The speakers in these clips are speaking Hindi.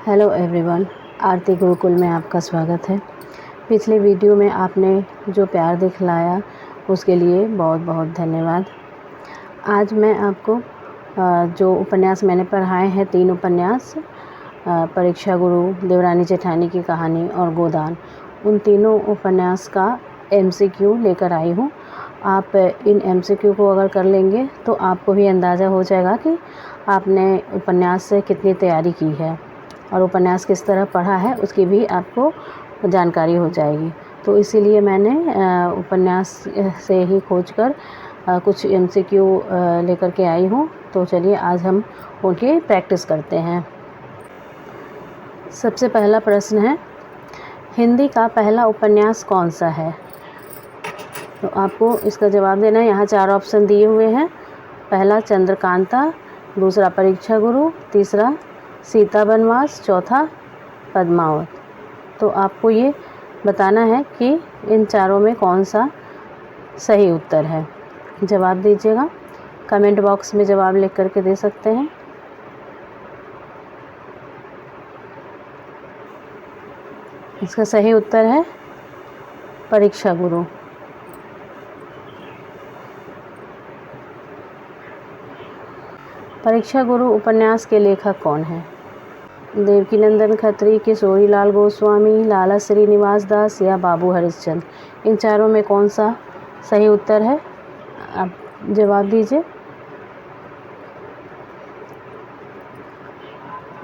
हेलो एवरीवन, आरती गुरुकुल में आपका स्वागत है। पिछले वीडियो में आपने जो प्यार दिखलाया उसके लिए बहुत बहुत धन्यवाद। आज मैं आपको जो उपन्यास मैंने पढ़ाए हैं 3 उपन्यास, परीक्षा गुरु, देवरानी जेठानी की कहानी और गोदान, उन तीनों उपन्यास का MCQ लेकर आई हूँ। आप इन MCQ को अगर कर लेंगे तो आपको भी अंदाज़ा हो जाएगा कि आपने उपन्यास से कितनी तैयारी की है और उपन्यास किस तरह पढ़ा है उसकी भी आपको जानकारी हो जाएगी। तो इसीलिए मैंने उपन्यास से ही खोजकर कुछ MCQ लेकर के आई हूँ। तो चलिए आज हम उनकी प्रैक्टिस करते हैं। सबसे पहला प्रश्न है, हिंदी का पहला उपन्यास कौन सा है? तो आपको इसका जवाब देना है। यहाँ 4 ऑप्शन दिए हुए हैं। पहला चंद्रकांता, दूसरा परीक्षा गुरु, तीसरा सीता वनवास, चौथा पद्मावत। तो आपको ये बताना है कि इन चारों में कौन सा सही उत्तर है। जवाब दीजिएगा, कमेंट बॉक्स में जवाब लिख करके दे सकते हैं। इसका सही उत्तर है परीक्षा गुरु। परीक्षा गुरु उपन्यास के लेखक कौन हैं? देवकीनंदन खत्री, किशोरीलाल गोस्वामी, लाला श्रीनिवास दास या बाबू हरिश्चंद्र। इन चारों में कौन सा सही उत्तर है? आप जवाब दीजिए।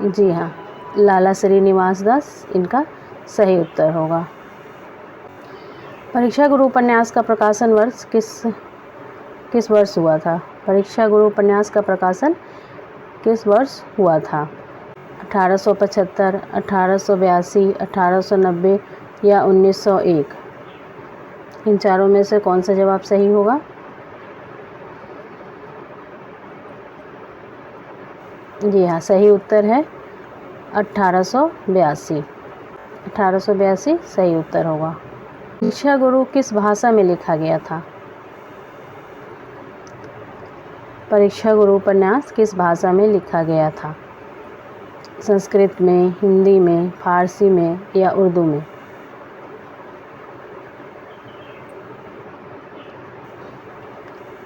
जी हाँ, लाला श्रीनिवास दास इनका सही उत्तर होगा। परीक्षा गुरु उपन्यास का प्रकाशन वर्ष किस वर्ष हुआ था? परीक्षा गुरु उपन्यास का प्रकाशन किस वर्ष हुआ था? 1875, 1882, 1890 या 1901? इन चारों में से कौन सा जवाब सही होगा? जी हाँ, सही उत्तर है 1882। 1882 सही उत्तर होगा। परीक्षा गुरु किस भाषा में लिखा गया था? परीक्षा गुरु उपन्यास किस भाषा में लिखा गया था? संस्कृत में, हिंदी में, फारसी में या उर्दू में?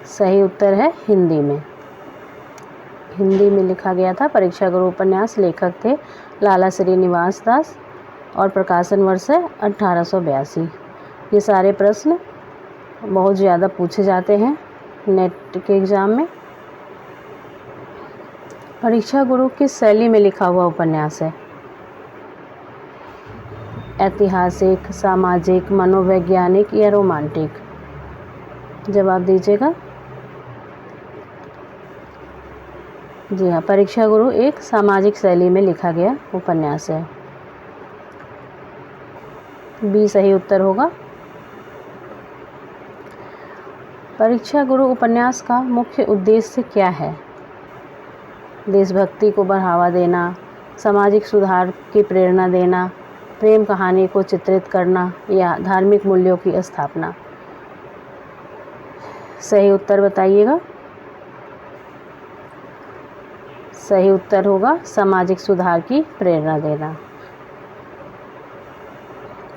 सही उत्तर है हिंदी में। हिंदी में लिखा गया था। परीक्षा गुरु उपन्यास, लेखक थे लाला श्रीनिवास दास और प्रकाशन वर्ष है 1882। ये सारे प्रश्न बहुत ज़्यादा पूछे जाते हैं नेट के एग्ज़ाम में। परीक्षा गुरु किस शैली में लिखा हुआ उपन्यास है? ऐतिहासिक, सामाजिक, मनोवैज्ञानिक या रोमांटिक? जवाब दीजिएगा। जी हाँ, परीक्षा गुरु एक सामाजिक शैली में लिखा गया उपन्यास है। बी सही उत्तर होगा। परीक्षा गुरु उपन्यास का मुख्य उद्देश्य क्या है? देशभक्ति को बढ़ावा देना, सामाजिक सुधार की प्रेरणा देना, प्रेम कहानी को चित्रित करना या धार्मिक मूल्यों की स्थापना? सही उत्तर बताइएगा। सही उत्तर होगा सामाजिक सुधार की प्रेरणा देना।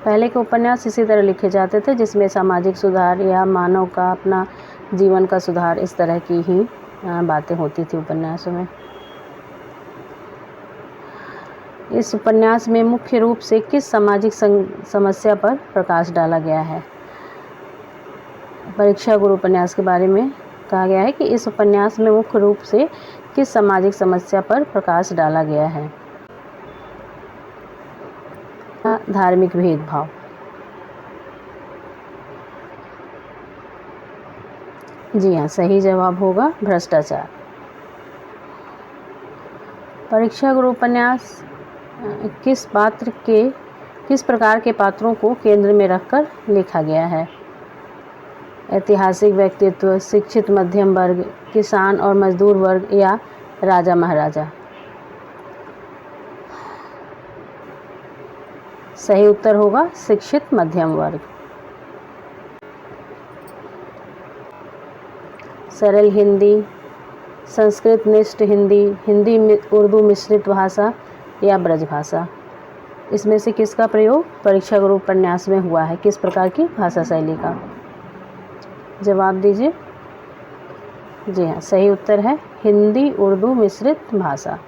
पहले के उपन्यास इसी तरह लिखे जाते थे जिसमें सामाजिक सुधार या मानव का अपना जीवन का सुधार, इस तरह की ही बातें होती थी उपन्यासों में। इस उपन्यास में मुख्य रूप से किस सामाजिक समस्या पर प्रकाश डाला गया है? परीक्षा गुरु उपन्यास के बारे में कहा गया है कि इस उपन्यास में मुख्य रूप से किस सामाजिक समस्या पर प्रकाश डाला गया है? धार्मिक भेदभाव। जी हाँ, सही जवाब होगा भ्रष्टाचार। परीक्षा गुरु उपन्यास किस प्रकार के पात्रों को केंद्र में रखकर लिखा गया है? ऐतिहासिक व्यक्तित्व, शिक्षित मध्यम वर्ग, किसान और मजदूर वर्ग या राजा महाराजा? सही उत्तर होगा शिक्षित मध्यम वर्ग। सरल हिंदी, संस्कृत निष्ठ हिंदी, हिंदी उर्दू मिश्रित भाषा या ब्रजभाषा? इसमें से किसका प्रयोग परीक्षा गुरु उपन्यास में हुआ है? किस प्रकार की भाषा शैली का? जवाब दीजिए। जी हाँ, सही उत्तर है हिंदी उर्दू मिश्रित भाषा।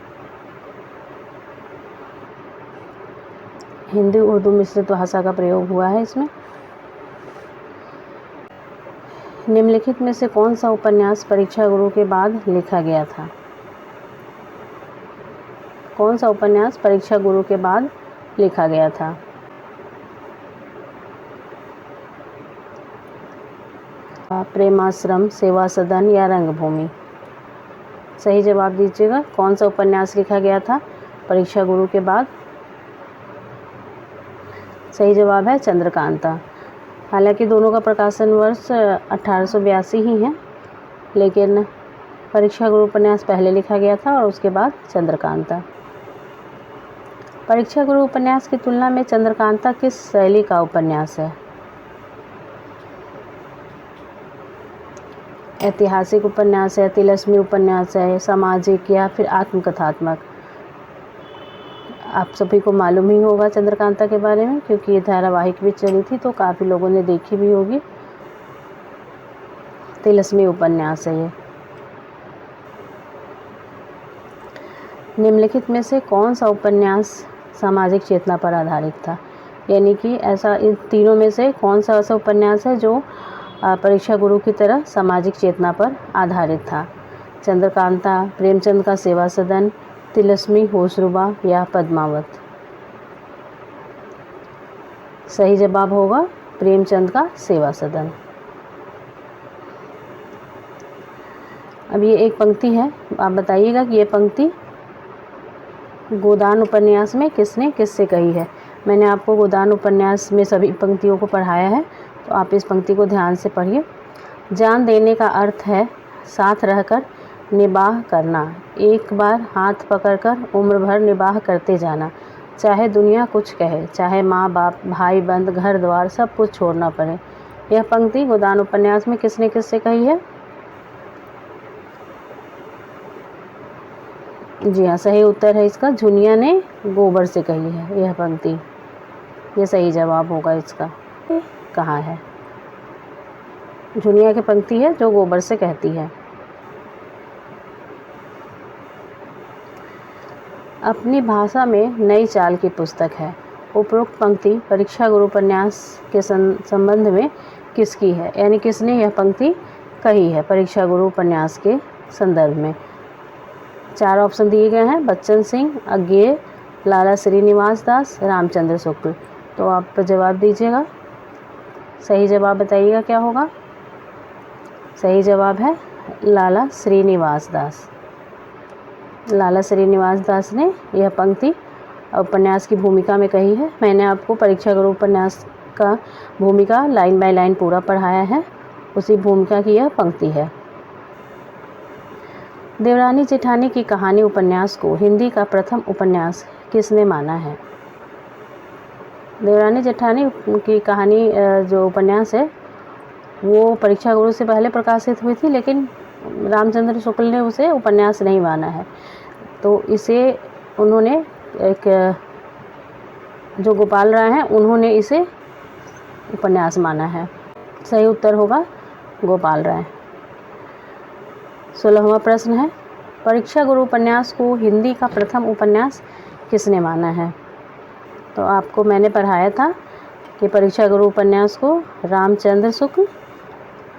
हिंदी उर्दू मिश्रित भाषा का प्रयोग हुआ है इसमें। निम्नलिखित में से कौन सा उपन्यास परीक्षा गुरु के बाद लिखा गया था? कौन सा उपन्यास परीक्षा गुरु के बाद लिखा गया था? प्रेमाश्रम, सेवा सदन या रंगभूमि? सही जवाब दीजिएगा। कौन सा उपन्यास लिखा गया था परीक्षा गुरु के बाद? सही जवाब है चंद्रकांता। हालांकि दोनों का प्रकाशन वर्ष 1882 ही है, लेकिन परीक्षा गुरु उपन्यास पहले लिखा गया था और उसके बाद चंद्रकांता। परीक्षा गुरु उपन्यास की तुलना में चंद्रकांता किस शैली का उपन्यास है? ऐतिहासिक उपन्यास है, तिलस्मी उपन्यास है, सामाजिक या फिर आत्मकथात्मक? आप सभी को मालूम ही होगा चंद्रकांता के बारे में, क्योंकि ये धारावाहिक भी चली थी तो काफ़ी लोगों ने देखी भी होगी। तिलस्मी उपन्यास है ये। निम्नलिखित में से कौन सा उपन्यास सामाजिक चेतना पर आधारित था? यानी कि ऐसा इन तीनों में से कौन सा ऐसा उपन्यास है जो परीक्षा गुरु की तरह सामाजिक चेतना पर आधारित था? चंद्रकांता, प्रेमचंद का सेवा सदन, तिलस्मी, होशरुबा या पद्मावत? सही जवाब होगा प्रेमचंद का सेवा सदन। अब ये एक पंक्ति है, आप बताइएगा कि ये पंक्ति गोदान उपन्यास में किसने किससे कही है? मैंने आपको गोदान उपन्यास में सभी पंक्तियों को पढ़ाया है, तो आप इस पंक्ति को ध्यान से पढ़िए। जान देने का अर्थ है साथ रहकर निबाह करना, एक बार हाथ पकड़कर उम्र भर निबाह करते जाना, चाहे दुनिया कुछ कहे, चाहे माँ बाप, भाई बंद, घर द्वार सब कुछ छोड़ना पड़े। यह पंक्ति गोदान उपन्यास में किसने किससे कही है? जी हाँ, सही उत्तर है इसका झुनिया ने गोबर से कही है यह पंक्ति। ये सही जवाब होगा इसका। कहाँ है? झुनिया की पंक्ति है जो गोबर से कहती है। अपनी भाषा में नई चाल की पुस्तक है। उपरोक्त पंक्ति परीक्षा गुरु उपन्यास के संबंध में किसकी है? यानी किसने यह पंक्ति कही है परीक्षा गुरु उपन्यास के संदर्भ में? 4 ऑप्शन दिए गए हैं, बच्चन सिंह, अज्ञेय, लाला श्रीनिवास दास, रामचंद्र शुक्ल। तो आप जवाब दीजिएगा। सही जवाब बताइएगा क्या होगा? सही जवाब है लाला श्रीनिवास दास। लाला श्रीनिवास दास ने यह पंक्ति उपन्यास की भूमिका में कही है। मैंने आपको परीक्षा गुरु उपन्यास का भूमिका लाइन बाय लाइन पूरा पढ़ाया है, उसी भूमिका की यह पंक्ति है। देवरानी जेठानी की कहानी उपन्यास को हिंदी का प्रथम उपन्यास किसने माना है? देवरानी जेठानी की कहानी जो उपन्यास है वो परीक्षा गुरु से पहले प्रकाशित हुई थी, लेकिन रामचंद्र शुक्ल ने उसे उपन्यास नहीं माना है, तो इसे उन्होंने एक जो गोपाल राय हैं उन्होंने इसे उपन्यास माना है। सही उत्तर होगा गोपाल राय। 16वां प्रश्न है, परीक्षा गुरु उपन्यास को हिंदी का प्रथम उपन्यास किसने माना है? तो आपको मैंने पढ़ाया था कि परीक्षा गुरु उपन्यास को रामचंद्र शुक्ल,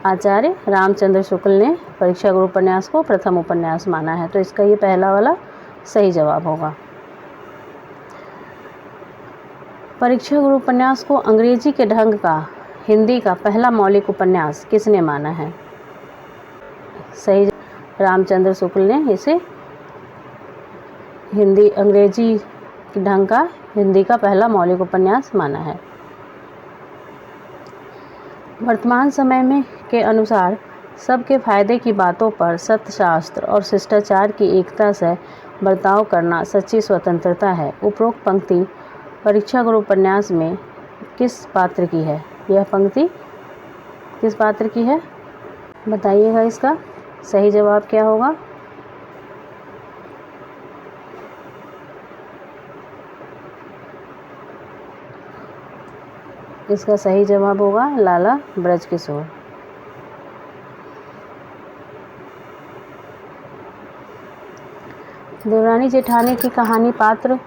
आचार्य रामचंद्र शुक्ल ने परीक्षा गुरु उपन्यास को प्रथम उपन्यास माना है, तो इसका ये पहला वाला सही जवाब होगा। परीक्षा गुरु उपन्यास को अंग्रेजी के ढंग का हिंदी का पहला मौलिक उपन्यास किसने माना है? सही, रामचंद्र शुक्ल ने इसे अंग्रेजी ढंग का हिंदी का पहला मौलिक उपन्यास माना है। वर्तमान समय में के अनुसार सबके फायदे की बातों पर सत्यशास्त्र और शिष्टाचार की एकता से बर्ताव करना सच्ची स्वतंत्रता है। उपरोक्त पंक्ति परीक्षा गुरु उपन्यास में किस पात्र की है? यह पंक्ति किस पात्र की है? बताइएगा इसका सही जवाब क्या होगा? इसका सही जवाब होगा लाला ब्रजकिशोर। देवरानी जेठानी की कहानी पात्र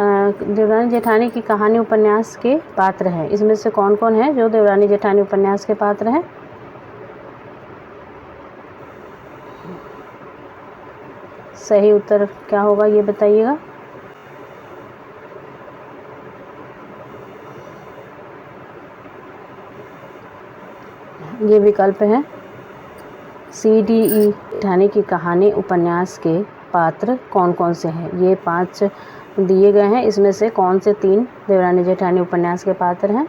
देवरानी जेठानी की कहानी उपन्यास के पात्र हैं। इसमें से कौन कौन है जो देवरानी जेठानी उपन्यास के पात्र हैं? सही उत्तर क्या होगा ये बताइएगा। ये विकल्प है CDE। जेठानी की कहानी उपन्यास के पात्र कौन कौन से हैं? ये 5 दिए गए हैं, इसमें से कौन से 3 देवरानी जेठानी उपन्यास के पात्र हैं?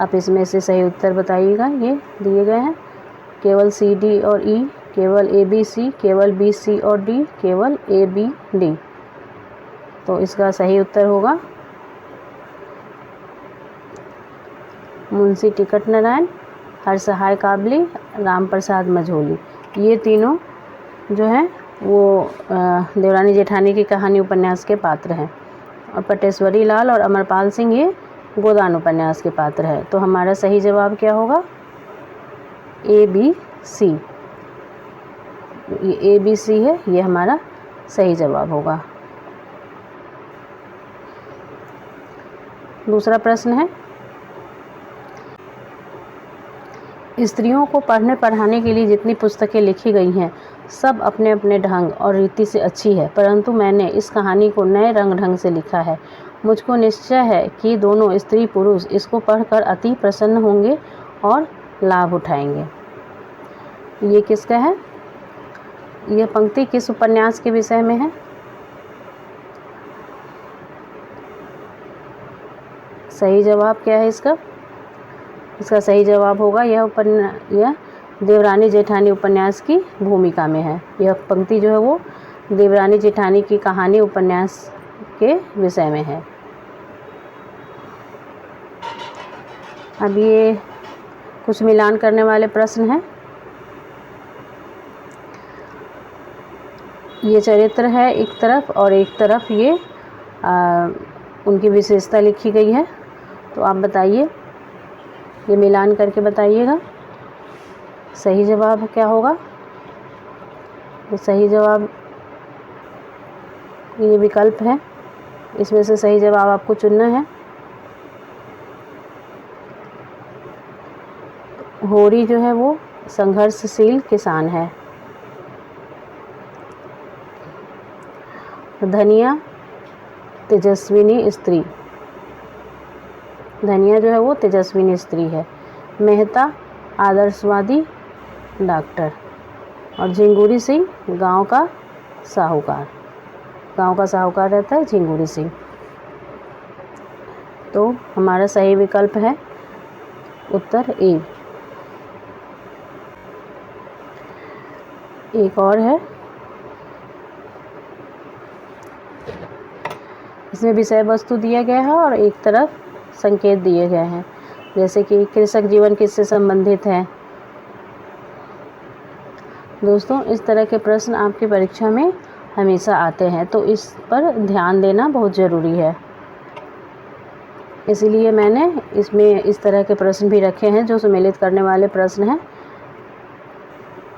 आप इसमें से सही उत्तर बताइएगा। ये दिए गए हैं केवल CD और E, केवल ABC, केवल BC और D, केवल ABD। तो इसका सही उत्तर होगा मुंशी टिकट नारायण, हरसहाय काबली, राम प्रसाद मझोली। ये तीनों जो हैं वो देवरानी जेठानी की कहानी उपन्यास के पात्र हैं। और पटेश्वरी लाल और अमरपाल सिंह ये गोदान उपन्यास के पात्र हैं। तो हमारा सही जवाब क्या होगा? ABC। ये ABC है, ये हमारा सही जवाब होगा। दूसरा प्रश्न है, स्त्रियों को पढ़ने पढ़ाने के लिए जितनी पुस्तकें लिखी गई हैं सब अपने अपने ढंग और रीति से अच्छी है, परंतु मैंने इस कहानी को नए रंग ढंग से लिखा है। मुझको निश्चय है कि दोनों स्त्री पुरुष इसको पढ़कर अति प्रसन्न होंगे और लाभ उठाएंगे। ये किसका है? यह पंक्ति किस उपन्यास के विषय में है? सही जवाब क्या है इसका? इसका सही जवाब होगा यह देवरानी जेठानी उपन्यास की भूमिका में है। यह पंक्ति जो है वो देवरानी जेठानी की कहानी उपन्यास के विषय में है। अब ये कुछ मिलान करने वाले प्रश्न हैं। ये चरित्र है एक तरफ और एक तरफ ये उनकी विशेषता लिखी गई है। तो आप बताइए, ये मिलान करके बताइएगा सही जवाब क्या होगा। तो सही जवाब ये विकल्प है, इसमें से सही जवाब आपको चुनना है। होरी जो है वो संघर्षशील किसान है। धनिया तेजस्विनी स्त्री, धनिया जो है वो तेजस्विनी स्त्री है। मेहता आदर्शवादी डॉक्टर और झिंगुरी सिंह गांव का साहूकार। गांव का साहूकार रहता है झिंगुरी सिंह। तो हमारा सही विकल्प है उत्तर ए। एक और है, इसमें विषय वस्तु दिया गया है और एक तरफ संकेत दिए गए हैं, जैसे कि कृषक जीवन किससे संबंधित है। दोस्तों, इस तरह के प्रश्न आपकी परीक्षा में हमेशा आते हैं, तो इस पर ध्यान देना बहुत ज़रूरी है। इसीलिए मैंने इसमें इस तरह के प्रश्न भी रखे हैं जो सम्मिलित करने वाले प्रश्न हैं,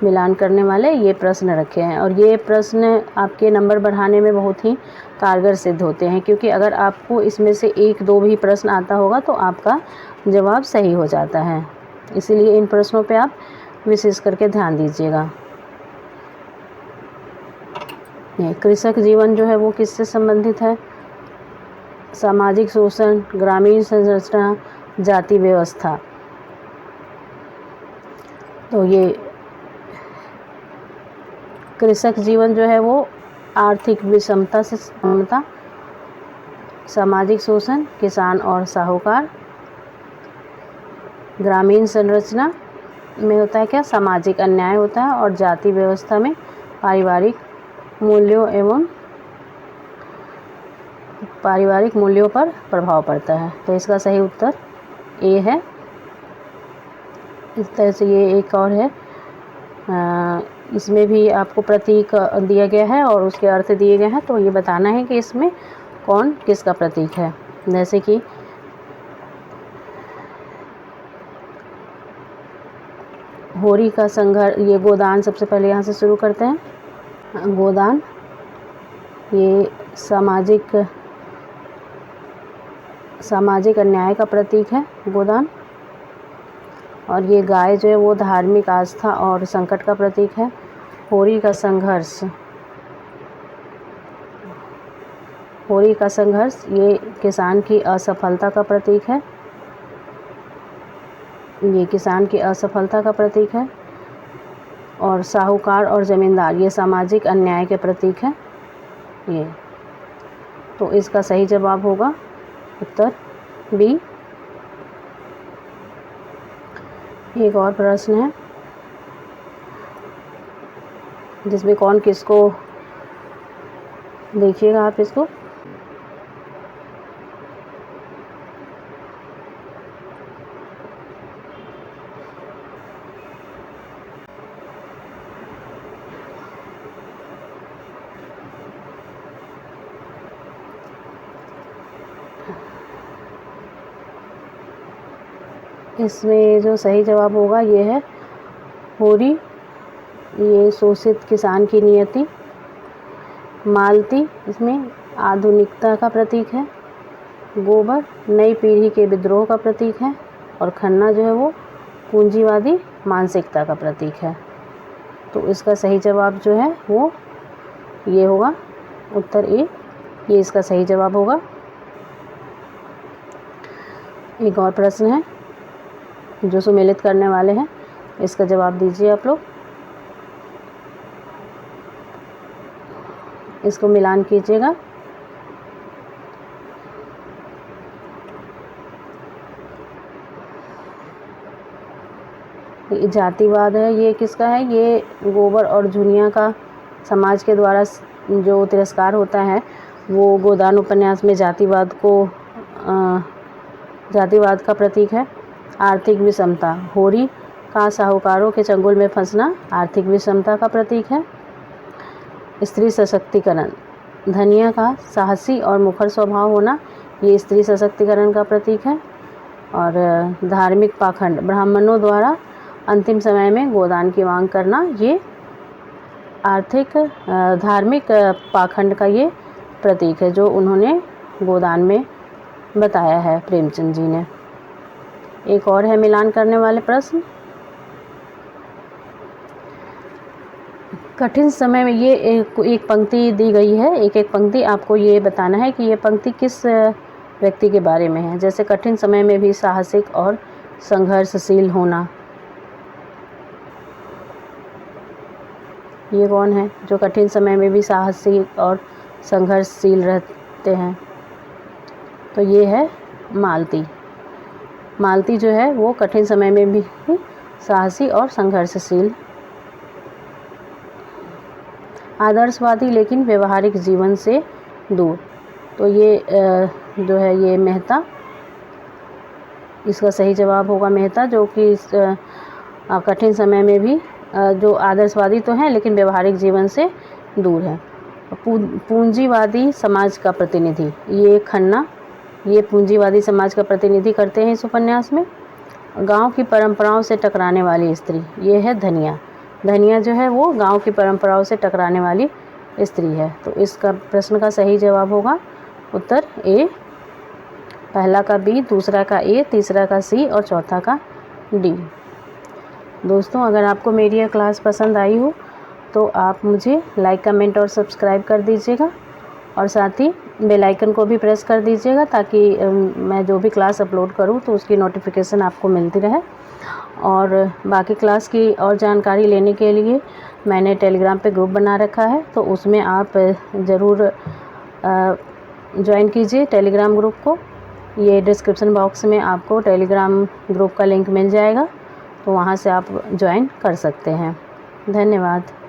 मिलान करने वाले ये प्रश्न रखे हैं। और ये प्रश्न आपके नंबर बढ़ाने में बहुत ही कारगर सिद्ध होते हैं, क्योंकि अगर आपको इसमें से 1-2 भी प्रश्न आता होगा तो आपका जवाब सही हो जाता है। इसीलिए इन प्रश्नों पे आप विशेष करके ध्यान दीजिएगा। कृषक जीवन जो है वो किससे संबंधित है? सामाजिक शोषण, ग्रामीण संरचना, जाति व्यवस्था। तो ये कृषक जीवन जो है वो आर्थिक विषमता से समता, सामाजिक शोषण, किसान और साहूकार, ग्रामीण संरचना में होता है क्या? सामाजिक अन्याय होता है, और जाति व्यवस्था में पारिवारिक मूल्यों पर प्रभाव पड़ता है। तो इसका सही उत्तर ए है। इस तरह से ये एक और है, इसमें भी आपको प्रतीक दिया गया है और उसके अर्थ दिए गए हैं। तो ये बताना है कि इसमें कौन किसका प्रतीक है। जैसे कि होरी का संघर्ष, ये गोदान सबसे पहले यहाँ से शुरू करते हैं। गोदान ये सामाजिक अन्याय का प्रतीक है गोदान। और ये गाय जो है वो धार्मिक आस्था और संकट का प्रतीक है। होरी का संघर्ष ये किसान की असफलता का प्रतीक है। ये किसान की असफलता का प्रतीक है। और साहूकार और ज़मींदार ये सामाजिक अन्याय के प्रतीक है। ये तो इसका सही जवाब होगा उत्तर बी। एक और प्रश्न है जिसमें कौन किसको, देखिएगा आप इसको। इसमें जो सही जवाब होगा ये है होरी, ये शोषित किसान की नियति। मालती इसमें आधुनिकता का प्रतीक है। गोबर नई पीढ़ी के विद्रोह का प्रतीक है। और खन्ना जो है वो पूंजीवादी मानसिकता का प्रतीक है। तो इसका सही जवाब जो है वो ये होगा उत्तर ए, ये इसका सही जवाब होगा। एक और प्रश्न है जो सुमेलित करने वाले हैं, इसका जवाब दीजिए आप लोग। इसको मिलान कीजिएगा। जातिवाद है, ये किसका है? ये गोबर और झुनिया का समाज के द्वारा जो तिरस्कार होता है वो गोदान उपन्यास में जातिवाद का प्रतीक है। आर्थिक विषमता, होरी का साहूकारों के चंगुल में फंसना आर्थिक विषमता का प्रतीक है। स्त्री सशक्तिकरण, धनिया का साहसी और मुखर स्वभाव होना ये स्त्री सशक्तिकरण का प्रतीक है। और धार्मिक पाखंड, ब्राह्मणों द्वारा अंतिम समय में गोदान की मांग करना ये धार्मिक पाखंड का ये प्रतीक है जो उन्होंने गोदान में बताया है प्रेमचंद जी ने। एक और है मिलान करने वाले प्रश्न। कठिन समय में ये एक पंक्ति दी गई है, एक पंक्ति आपको ये बताना है कि ये पंक्ति किस व्यक्ति के बारे में है। जैसे कठिन समय में भी साहसिक और संघर्षशील होना, ये कौन है जो कठिन समय में भी साहसी और संघर्षशील रहते हैं? तो ये है मालती। मालती जो है वो कठिन समय में भी साहसी और संघर्षशील। आदर्शवादी लेकिन व्यवहारिक जीवन से दूर, तो ये जो है ये मेहता, इसका सही जवाब होगा मेहता, जो कि कठिन समय में भी जो आदर्शवादी तो हैं लेकिन व्यवहारिक जीवन से दूर है। पूंजीवादी समाज का प्रतिनिधि, ये खन्ना, ये पूंजीवादी समाज का प्रतिनिधि करते हैं इस उपन्यास में। गांव की परंपराओं से टकराने वाली स्त्री, ये है धनिया। धनिया जो है वो गांव की परंपराओं से टकराने वाली स्त्री है। तो इसका प्रश्न का सही जवाब होगा उत्तर ए, पहला का बी, दूसरा का ए, तीसरा का सी और चौथा का डी। दोस्तों, अगर आपको मेरी यह क्लास पसंद आई हो तो आप मुझे लाइक, कमेंट और सब्सक्राइब कर दीजिएगा और साथ ही बेल आइकन को भी प्रेस कर दीजिएगा ताकि मैं जो भी क्लास अपलोड करूं तो उसकी नोटिफिकेशन आपको मिलती रहे। और बाकी क्लास की और जानकारी लेने के लिए मैंने टेलीग्राम पे ग्रुप बना रखा है, तो उसमें आप ज़रूर ज्वाइन कीजिए टेलीग्राम ग्रुप को। ये डिस्क्रिप्शन बॉक्स में आपको टेलीग्राम ग्रुप का लिंक मिल जाएगा, तो वहाँ से आप ज्वाइन कर सकते हैं। धन्यवाद।